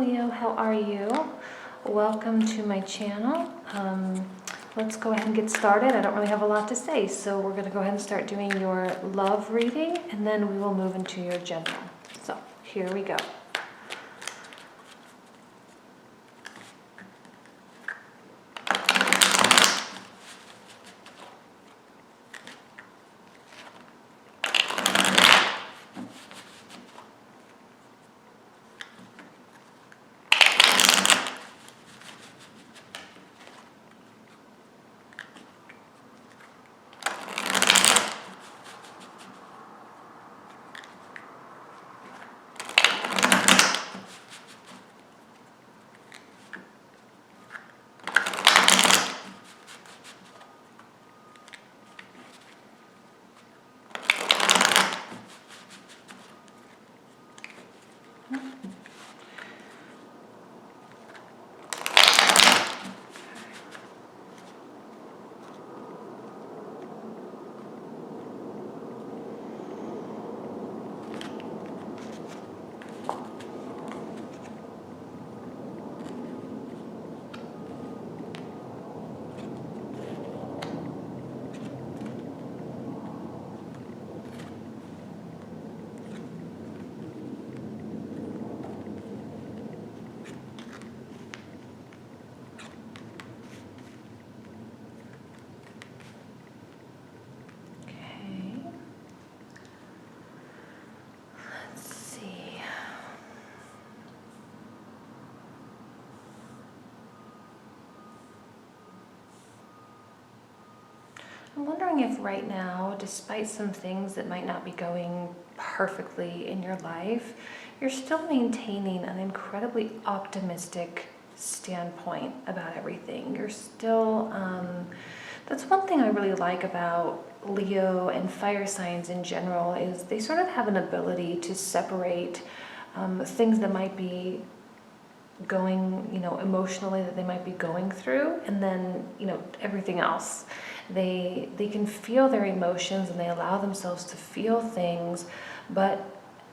Leo, how are you? Welcome to my channel. Let's go ahead and get started. I don't really have a lot to say, so we're going to go ahead and start doing your love reading, and then we will move into your general. So here we go. I'm wondering if right now, despite some things that might not be going perfectly in your life, you're still maintaining an incredibly optimistic standpoint about everything. You're still, that's one thing I really like about Leo and fire signs in general, is they sort of have an ability to separate things that might be going, emotionally, that they might be going through, and then, everything else. They can feel their emotions and they allow themselves to feel things, but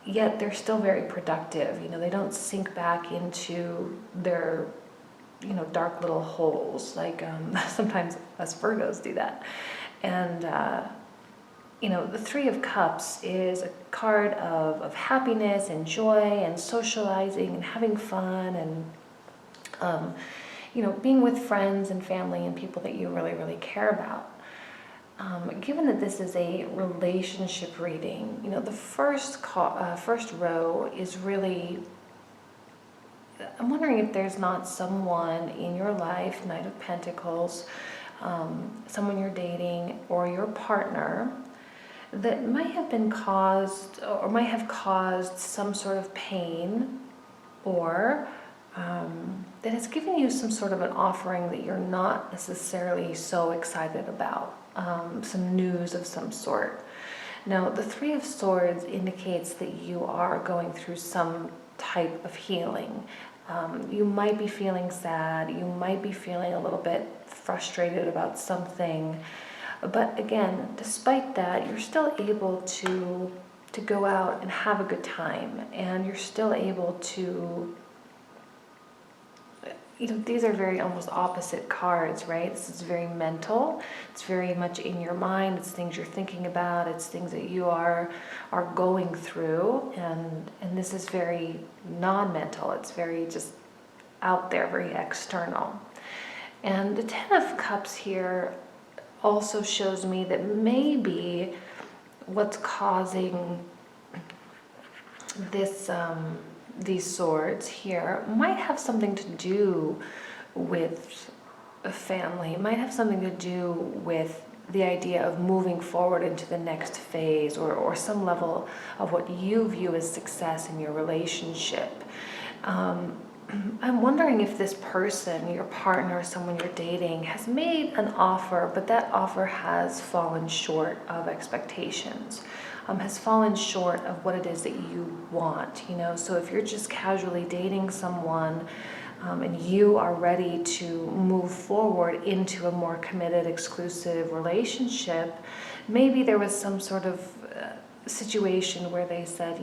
yet they're still very productive. They don't sink back into their, dark little holes, like sometimes us Virgos do that. And, the Three of Cups is a card of happiness and joy and socializing and having fun and, being with friends and family and people that you really, really care about. Given that this is a relationship reading, the first row is really, I'm wondering if there's not someone in your life, Knight of Pentacles, someone you're dating or your partner that might have been caused or might have caused some sort of pain, or that has given you some sort of an offering that you're not necessarily so excited about, some news of some sort. Now, the Three of Swords indicates that you are going through some type of healing. You might be feeling sad, you might be feeling a little bit frustrated about something, but again, despite that, you're still able to go out and have a good time, and you're still able to, these are very almost opposite cards, right? This is very mental. It's very much in your mind. It's things you're thinking about. It's things that you are going through. And this is very non-mental. It's very just out there, very external. And the Ten of Cups here also shows me that maybe what's causing this these swords here might have something to do with a family. It might have something to do with the idea of moving forward into the next phase, or some level of what you view as success in your relationship. I'm wondering if this person, your partner, someone you're dating, has made an offer, but that offer has fallen short of expectations. Has fallen short of what it is that you want, So if you're just casually dating someone and you are ready to move forward into a more committed, exclusive relationship, maybe there was some sort of situation where they said,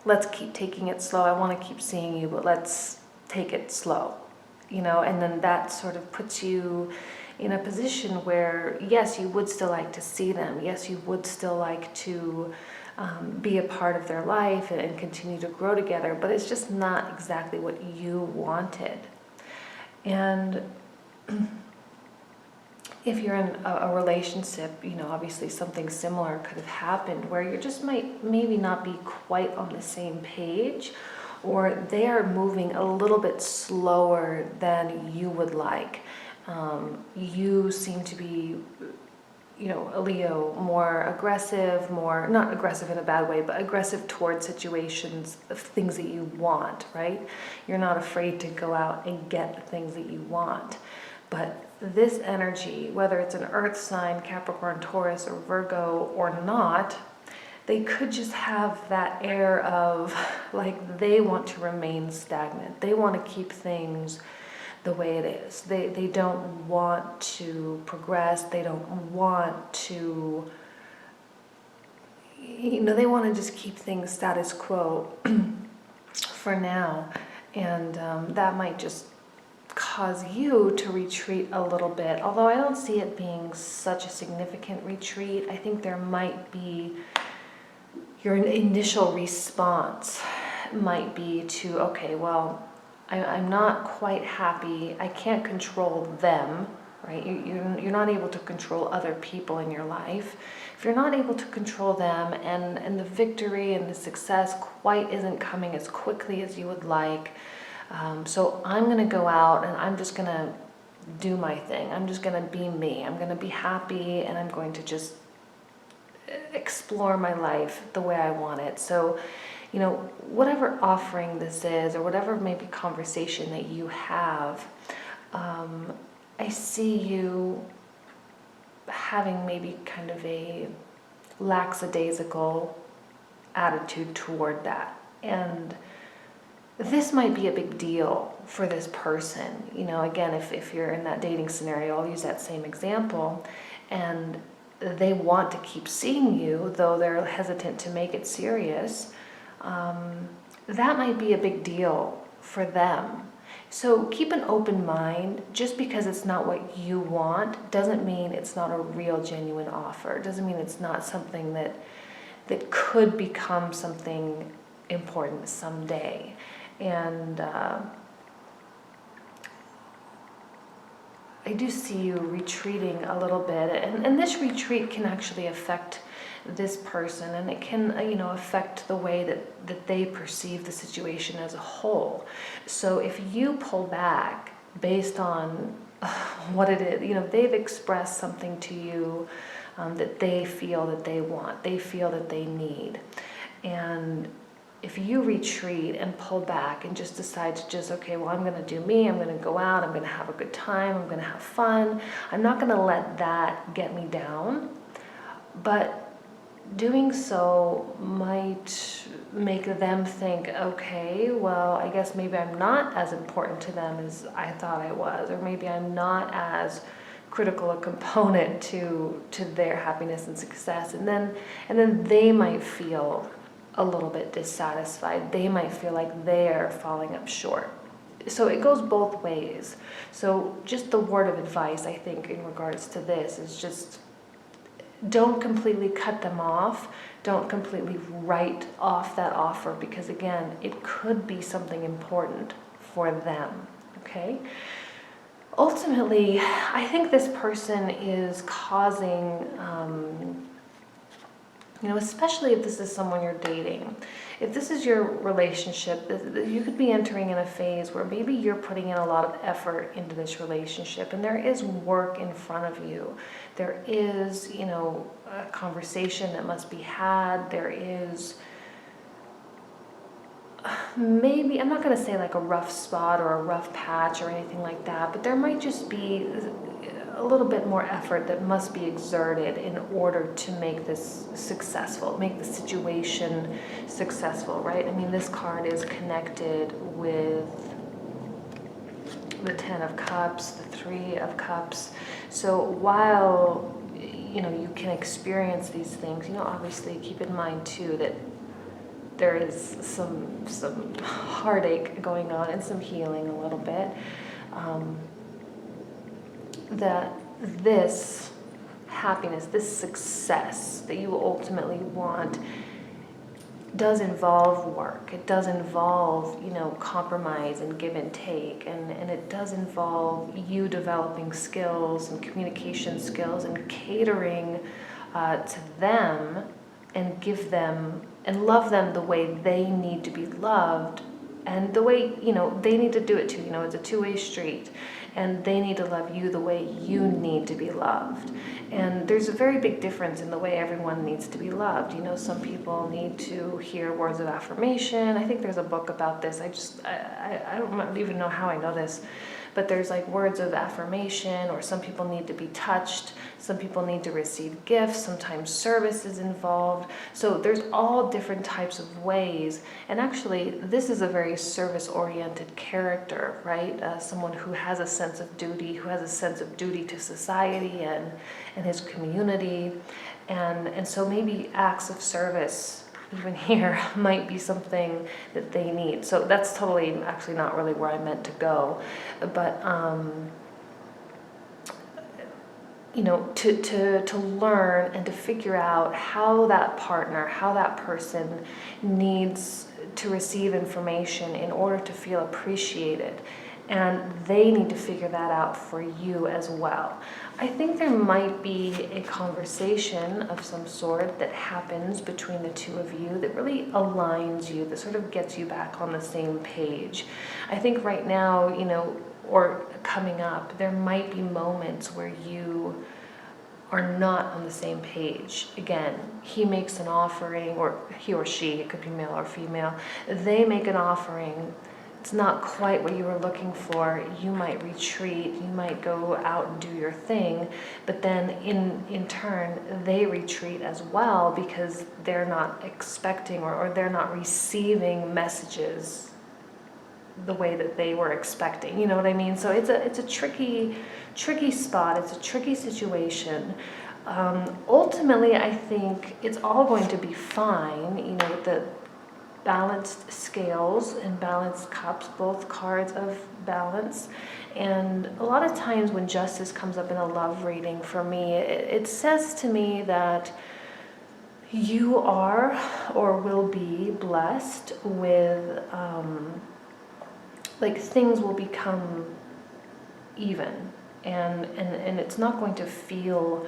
let's keep taking it slow. I want to keep seeing you, but let's take it slow, and then that sort of puts you in a position where, yes, you would still like to see them. Yes, you would still like to be a part of their life and continue to grow together, but it's just not exactly what you wanted. And if you're in a relationship, obviously something similar could have happened where you just might maybe not be quite on the same page, or they are moving a little bit slower than you would like. You seem to be, a Leo, more aggressive, not aggressive in a bad way, but aggressive towards situations of things that you want, right? You're not afraid to go out and get the things that you want. But this energy, whether it's an earth sign, Capricorn, Taurus, or Virgo or not, they could just have that air of like they want to remain stagnant. They want to keep things the way it is. They don't want to progress. They don't want to, they want to just keep things status quo for now. And that might just cause you to retreat a little bit. Although I don't see it being such a significant retreat. I think there might be, your initial response might be to, okay, well, I'm not quite happy. I can't control them, right? You're not able to control other people in your life. If you're not able to control them, and the victory and the success quite isn't coming as quickly as you would like, so I'm going to go out and I'm just going to do my thing. I'm just going to be me. I'm going to be happy, and I'm going to just explore my life the way I want it. So, whatever offering this is, or whatever maybe conversation that you have, I see you having maybe kind of a lackadaisical attitude toward that. And this might be a big deal for this person. Again, if you're in that dating scenario, I'll use that same example, and they want to keep seeing you, though they're hesitant to make it serious, that might be a big deal for them. So keep an open mind. Just because it's not what you want doesn't mean it's not a real, genuine offer. It doesn't mean it's not something that could become something important someday. And I do see you retreating a little bit, and this retreat can actually affect this person, and it can affect the way that they perceive the situation as a whole. So if you pull back based on what it is, they've expressed something to you that they feel that they want, they feel that they need, and if you retreat and pull back and just decide to okay, well, I'm going to do me, I'm going to go out, I'm going to have a good time, I'm going to have fun, I'm not going to let that get me down. But doing so might make them think, okay, well, I guess maybe I'm not as important to them as I thought I was, or maybe I'm not as critical a component to their happiness and success. And then they might feel a little bit dissatisfied. They might feel like they're falling up short. So it goes both ways. So just the word of advice, I think, in regards to this is just don't completely cut them off. Don't completely write off that offer, because again, it could be something important for them, okay? Ultimately, I think this person is causing, especially if this is someone you're dating, if this is your relationship, you could be entering in a phase where maybe you're putting in a lot of effort into this relationship, and there is work in front of you. There is, a conversation that must be had. There is maybe, I'm not going to say like a rough spot or a rough patch or anything like that, but there might just be a little bit more effort that must be exerted in order to make this successful, make the situation successful, right? I mean, this card is connected with the 10 of Cups, the 3 of Cups. So while, you can experience these things, obviously keep in mind too that there is some heartache going on and some healing a little bit. That this happiness, this success that you ultimately want does involve work. It does involve, compromise and give and take, and it does involve you developing skills and communication skills and catering to them and give them and love them the way they need to be loved and the way, they need to do it too. It's a two-way street, and they need to love you the way you need to be loved. And there's a very big difference in the way everyone needs to be loved. Some people need to hear words of affirmation. I think there's a book about this. I don't even know how I know this, but there's like words of affirmation, or some people need to be touched. Some people need to receive gifts. Sometimes service is involved. So there's all different types of ways. And actually, this is a very service-oriented character, right? Someone who has a sense of duty, who has a sense of duty to society and his community. And so maybe acts of service, even here, might be something that they need. So that's totally actually not really where I meant to go. But, to learn and to figure out how that partner, how that person needs to receive information in order to feel appreciated. And they need to figure that out for you as well. I think there might be a conversation of some sort that happens between the two of you that really aligns you, that sort of gets you back on the same page. I think right now, or coming up, there might be moments where you are not on the same page. Again, he makes an offering, or he or she, it could be male or female, they make an offering. It's not quite what you were looking for. You might retreat, you might go out and do your thing, but then in turn, they retreat as well because they're not expecting or they're not receiving messages the way that they were expecting. You know what I mean? So it's a tricky spot. It's a tricky situation. Ultimately, I think it's all going to be fine, with the balanced scales and balanced cups, both cards of balance. And a lot of times when justice comes up in a love reading, for me, it says to me that you are or will be blessed with, things will become even. And it's not going to feel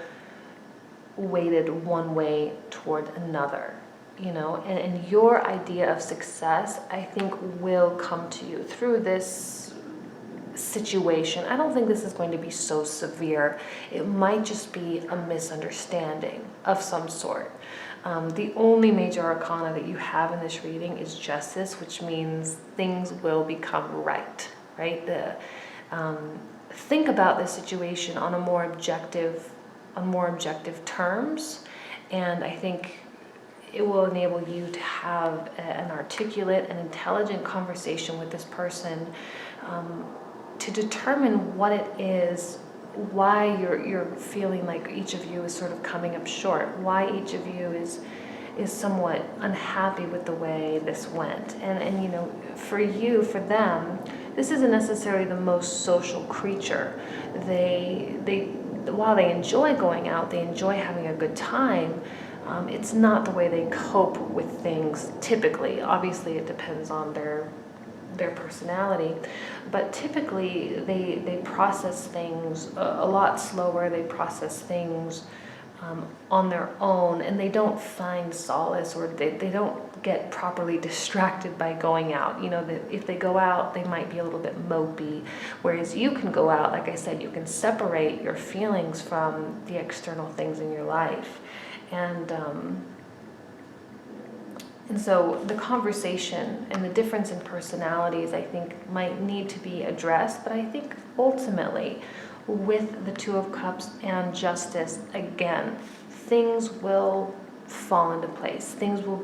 weighted one way toward another. And your idea of success, I think, will come to you through this situation. I don't think this is going to be so severe. It might just be a misunderstanding of some sort. The only major arcana that you have in this reading is justice, which means things will become right? Think about this situation on more objective terms, and I think it will enable you to have an articulate and intelligent conversation with this person to determine what it is, why you're feeling like each of you is sort of coming up short, why each of you is somewhat unhappy with the way this went. And for them, this isn't necessarily the most social creature. While they enjoy going out, they enjoy having a good time, it's not the way they cope with things typically. Obviously, it depends on their personality, but typically they process things a lot slower. They process things on their own, and they don't find solace, or they don't get properly distracted by going out. If they go out, they might be a little bit mopey, whereas you can go out, like I said, you can separate your feelings from the external things in your life. And so the conversation and the difference in personalities, I think, might need to be addressed. But I think ultimately, with the Two of Cups and Justice, again, things will fall into place. Things will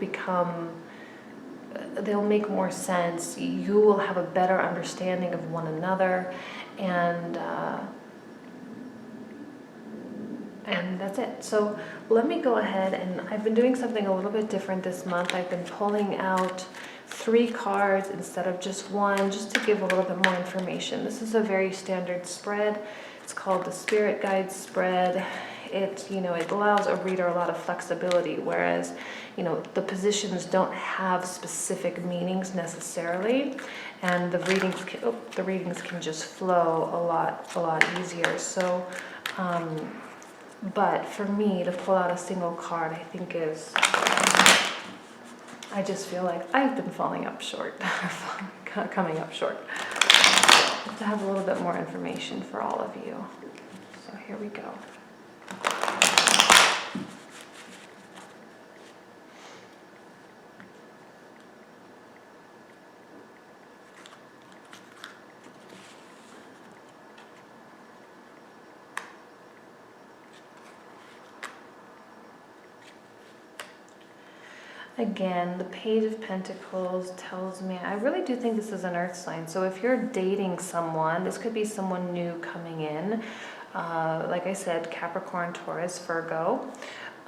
they'll make more sense. You will have a better understanding of one another, and And that's it. So let me go ahead, and I've been doing something a little bit different this month. I've been pulling out 3 cards instead of just one, just to give a little bit more information. This is a very standard spread. It's called the Spirit Guide spread. It allows a reader a lot of flexibility, whereas, the positions don't have specific meanings necessarily, and the readings can just flow a lot easier. So, but for me to pull out a single card, I think I just feel like I've been falling up short, coming up short. To have a little bit more information for all of you. So here we go. Again, the Page of Pentacles tells me, I really do think this is an earth sign. So if you're dating someone, this could be someone new coming in. Like I said, Capricorn, Taurus, Virgo.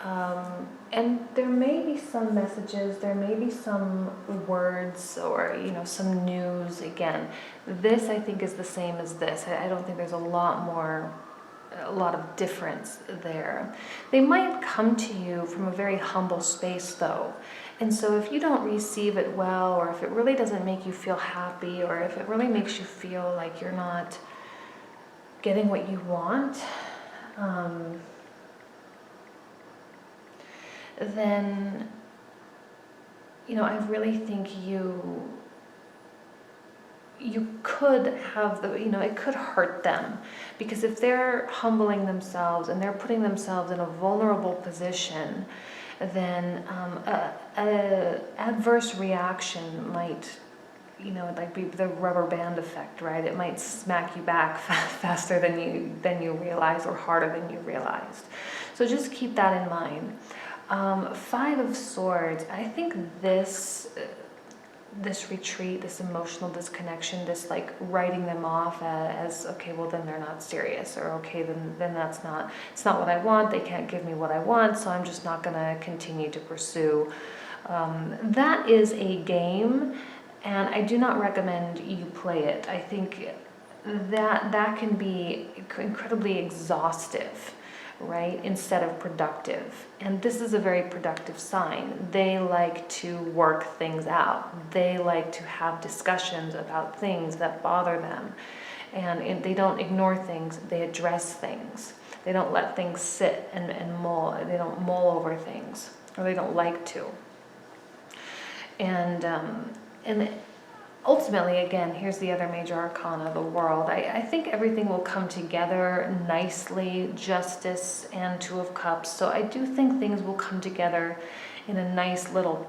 And there may be some messages, there may be some words or, some news. Again, this I think is the same as this. I don't think there's a lot of difference there. They might come to you from a very humble space though. And so if you don't receive it well, or if it really doesn't make you feel happy, or if it really makes you feel like you're not getting what you want, then, I really think you could have it could hurt them, because if they're humbling themselves and they're putting themselves in a vulnerable position, then a adverse reaction might, like be the rubber band effect, right? It might smack you back faster than you realize, or harder than you realized. So just keep that in mind. 5 of Swords. I think this retreat, this emotional disconnection, this like writing them off as okay, well then they're not serious, or okay, then it's not what I want, they can't give me what I want, so I'm just not going to continue to pursue. That is a game, and I do not recommend you play it. I think that can be incredibly exhaustive, right, instead of productive. And this is a very productive sign. They like to work things out. They like to have discussions about things that bother them. And they don't ignore things, they address things. They don't let things sit and mull. They don't mull over things, or they don't like to. And ultimately, again, here's the other major arcana, the World. I think everything will come together nicely, Justice and 2 of Cups. So I do think things will come together in a nice little,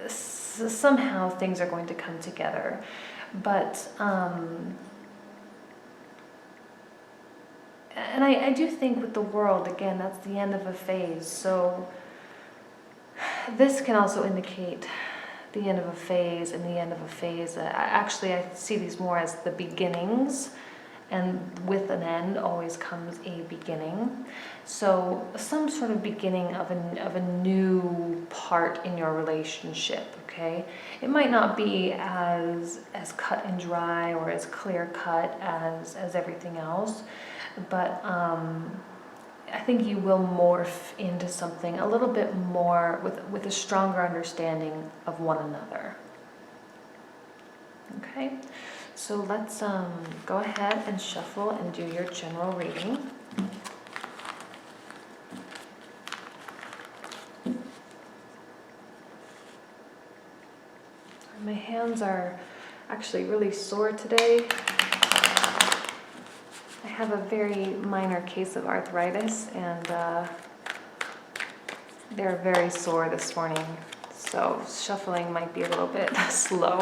somehow things are going to come together. But, and I do think with the World, again, that's the end of a phase. So this can also indicate the end of a phase and the end of a phase. Actually, I see these more as the beginnings, and with an end always comes a beginning. So some sort of beginning of a new part in your relationship, okay? It might not be as cut and dry or as clear cut as everything else, but I think you will morph into something a little bit more with a stronger understanding of one another. Okay, so let's go ahead and shuffle and do your general reading. My hands are actually really sore today. I have a very minor case of arthritis, and they're very sore this morning, so shuffling might be a little bit slow.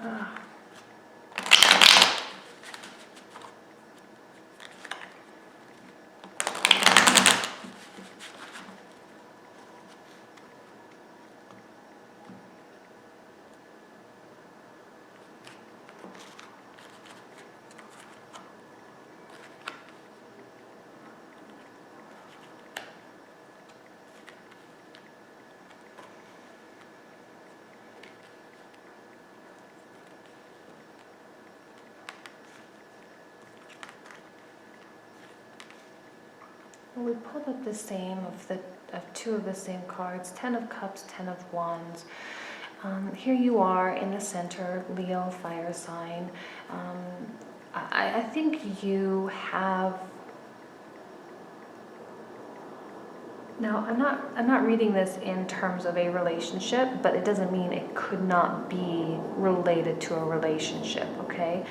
Ah. Well, we pulled up the same of two of the same cards, Ten of Cups, Ten of Wands. Here you are in the center, Leo, fire sign. I think you have. Now, I'm not reading this in terms of a relationship, but it doesn't mean it could not be related to a relationship, okay?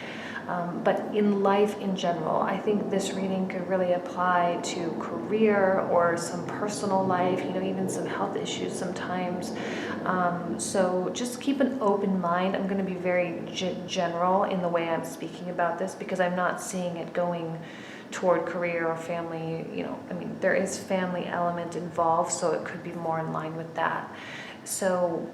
But in life in general, I think this reading could really apply to career or some personal life, even some health issues sometimes. So just keep an open mind. I'm going to be very general in the way I'm speaking about this because I'm not seeing it going toward career or family. There is family element involved, so it could be more in line with that. So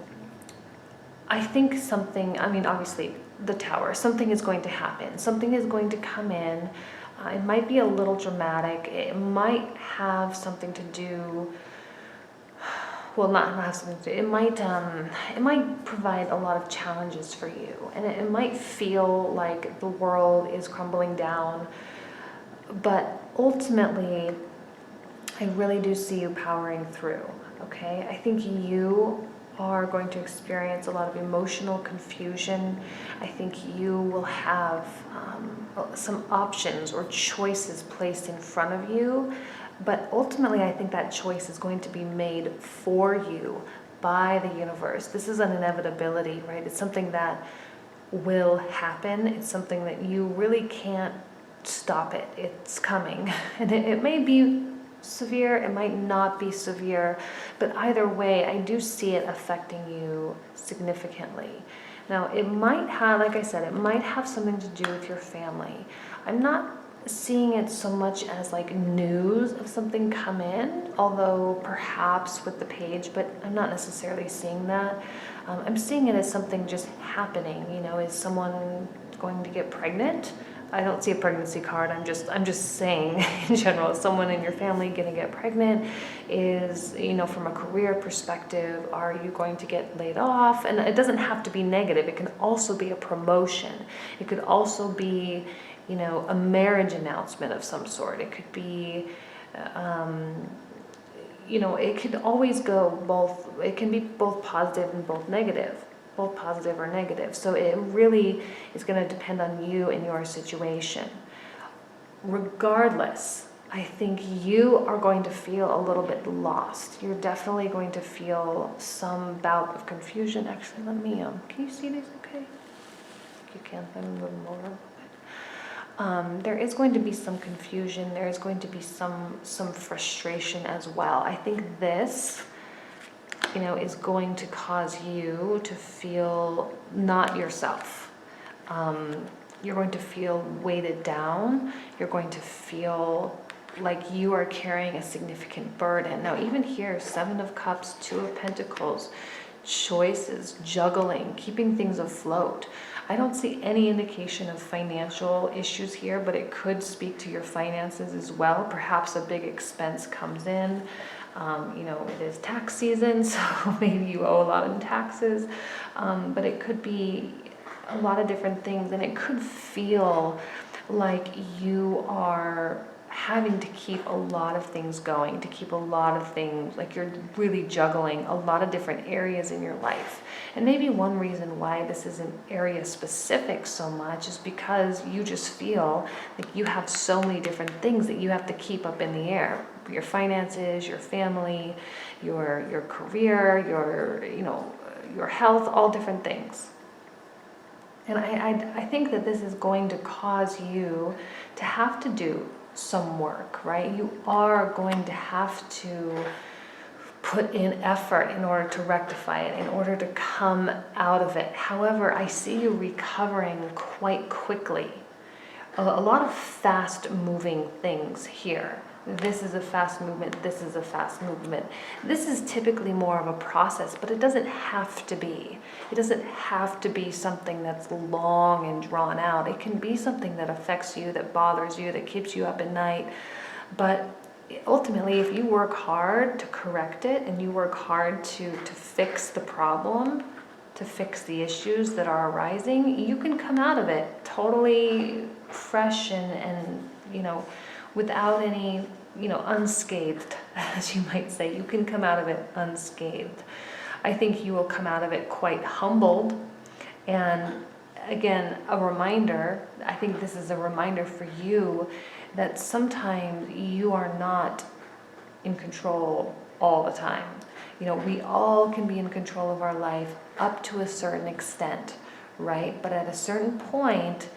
I think obviously the Tower, something is going to happen. Something is going to come in. It might be a little dramatic. It might have something to do, well, not have something to do. It might provide a lot of challenges for you. And it might feel like the world is crumbling down. But ultimately, I really do see you powering through, okay? I think you are going to experience a lot of emotional confusion. I think you will have some options or choices placed in front of you, but ultimately I think that choice is going to be made for you by the universe. This is an inevitability, right? It's something that will happen. It's something that you really can't stop it. It's coming. And it may be severe, it might not be severe, but either way, I do see it affecting you significantly. Now, it might have, like I said, it might have something to do with your family. I'm not seeing it so much as like news of something come in, although perhaps with the page, but I'm not necessarily seeing that. I'm seeing it as something just happening. Is someone going to get pregnant? I don't see a pregnancy card. I'm just saying in general, someone in your family going to get pregnant. Is, from a career perspective, are you going to get laid off? And it doesn't have to be negative. It can also be a promotion. It could also be, a marriage announcement of some sort. It could be, it could always go both. It can be both positive and both negative. Both positive or negative. So it really is going to depend on you and your situation. Regardless, I think you are going to feel a little bit lost. You're definitely going to feel some bout of confusion. Actually, let me, can you see these okay? You can, let me move them over a little bit. There is going to be some confusion. There is going to be some frustration as well. I think this is going to cause you to feel not yourself. You're going to feel weighted down. You're going to feel like you are carrying a significant burden. Now, even here, Seven of Cups, Two of Pentacles, choices, juggling, keeping things afloat. I don't see any indication of financial issues here, but it could speak to your finances as well. Perhaps a big expense comes in. It is tax season, so maybe you owe a lot in taxes, but it could be a lot of different things, and it could feel like you are having to keep a lot of things going, to keep a lot of things, like you're really juggling a lot of different areas in your life. And maybe one reason why this isn't area specific so much is because you just feel like you have so many different things that you have to keep up in the air. Your finances, your family, your career, your health, all different things. And I think that this is going to cause you to have to do some work, right? You are going to have to put in effort in order to rectify it, in order to come out of it. However, I see you recovering quite quickly. A lot of fast moving things here. This is a fast movement, this is a fast movement. This is typically more of a process, but it doesn't have to be. It doesn't have to be something that's long and drawn out. It can be something that affects you, that bothers you, that keeps you up at night. But ultimately, if you work hard to correct it and you work hard to fix the problem, to fix the issues that are arising, you can come out of it totally fresh and without any, unscathed, as you might say. You can come out of it unscathed. I think you will come out of it quite humbled. And again, a reminder, I think this is a reminder for you that sometimes you are not in control all the time. We all can be in control of our life up to a certain extent, right? But at a certain point,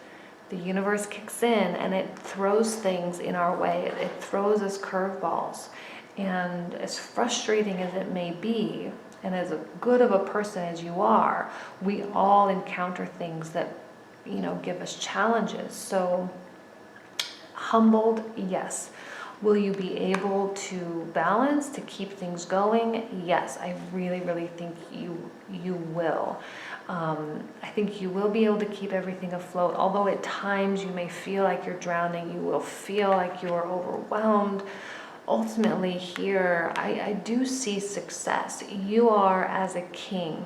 the universe kicks in and it throws things in our way. It throws us curveballs. And as frustrating as it may be, and as good of a person as you are, we all encounter things that, give us challenges. So, humbled, yes. Will you be able to balance, to keep things going? Yes, I really, really think you will. I think you will be able to keep everything afloat. Although at times you may feel like you're drowning, you will feel like you're overwhelmed. Ultimately here, I do see success. You are as a king.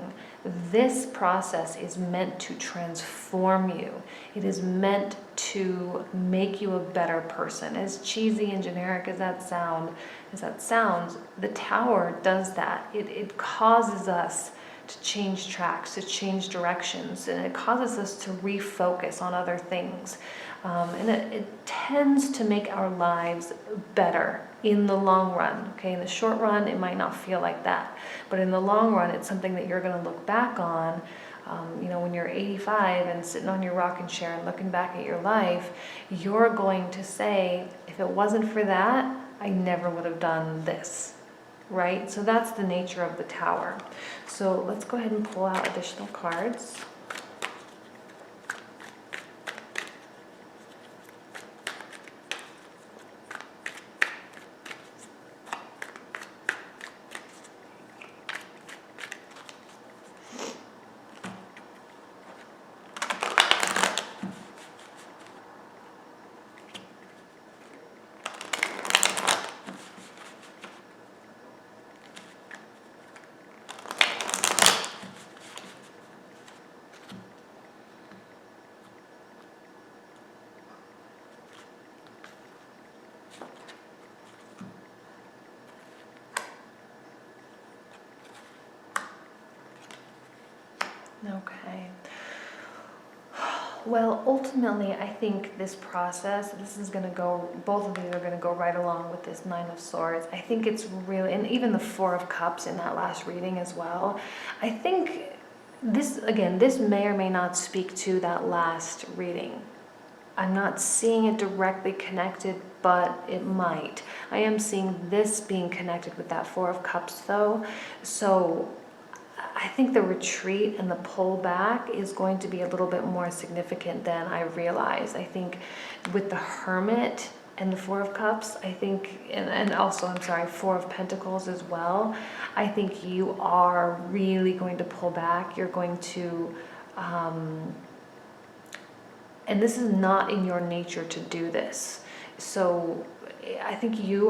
This process is meant to transform you. It is meant to make you a better person. As cheesy and generic as that sounds, the Tower does that. It causes us to change tracks, to change directions, and it causes us to refocus on other things. And it tends to make our lives better in the long run. Okay, in the short run, it might not feel like that, but in the long run, it's something that you're going to look back on. When you're 85 and sitting on your rocking chair and looking back at your life, you're going to say, if it wasn't for that, I never would have done this. Right? So that's the nature of the Tower. So let's go ahead and pull out additional cards. Okay. Well, ultimately, I think this process, both of these are going to go right along with this Nine of Swords. I think it's really, and even the Four of Cups in that last reading as well. I think this may or may not speak to that last reading. I'm not seeing it directly connected, but it might. I am seeing this being connected with that Four of Cups, though. So I think the retreat and the pullback is going to be a little bit more significant than I realize. I think with the Hermit and the Four of Cups, I think, and also, Four of Pentacles as well, I think you are really going to pull back. You're going to, and this is not in your nature to do this. So I think you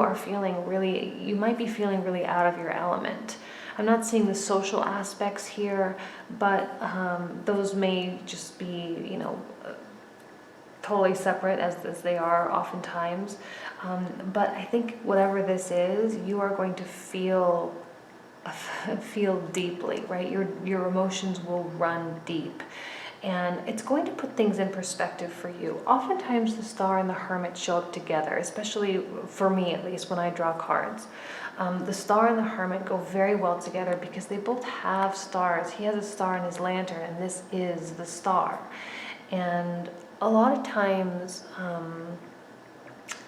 might be feeling really out of your element. I'm not seeing the social aspects here, but those may just be, totally separate as they are oftentimes. But I think whatever this is, you are going to feel deeply, right? Your emotions will run deep. And it's going to put things in perspective for you. Oftentimes the Star and the Hermit show up together, especially for me at least when I draw cards. The Star and the Hermit go very well together because they both have stars. He has a star in his lantern, and this is the star. And a lot of times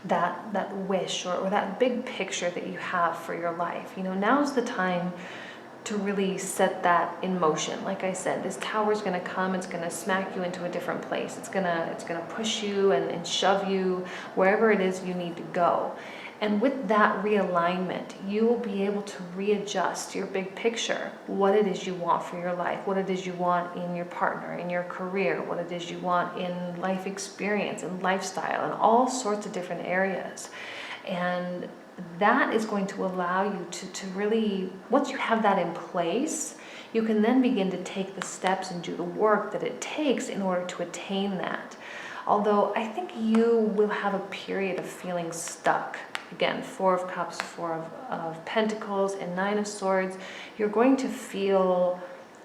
that wish or that big picture that you have for your life. Now's the time to really set that in motion. Like I said, this tower is going to come, it's going to smack you into a different place. It's going to push you and shove you wherever it is you need to go. And with that realignment, you will be able to readjust your big picture, what it is you want for your life, what it is you want in your partner, in your career, what it is you want in life experience and lifestyle and all sorts of different areas. And that is going to allow you to really, once you have that in place, you can then begin to take the steps and do the work that it takes in order to attain that. Although I think you will have a period of feeling stuck. Again, 4 of Cups, 4 of Pentacles, and 9 of Swords. You're going to feel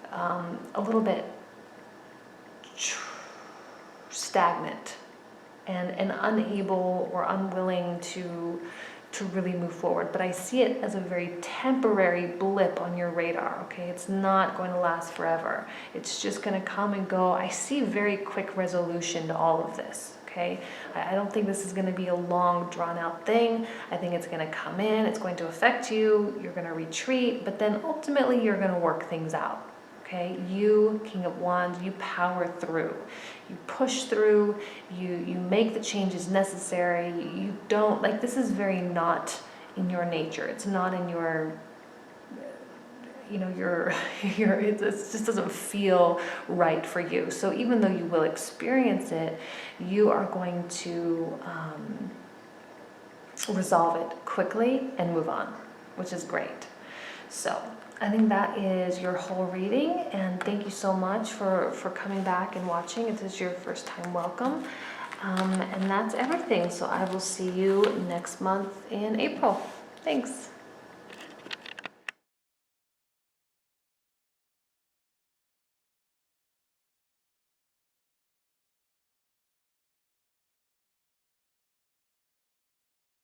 a little bit stagnant and unable or unwilling to really move forward. But I see it as a very temporary blip on your radar, okay? It's not going to last forever. It's just going to come and go. I see very quick resolution to all of this, okay? I don't think this is going to be a long, drawn-out thing. I think it's going to come in, it's going to affect you, you're going to retreat, but then ultimately you're going to work things out. Okay, you, King of Wands, you power through. You push through, you make the changes necessary. You don't, like, this is very not in your nature. It's not in your, it just doesn't feel right for you. So even though you will experience it, you are going to resolve it quickly and move on, which is great. So I think that is your whole reading, and thank you so much for coming back and watching. If this is your first time, welcome. And that's everything. So I will see you next month in April. Thanks.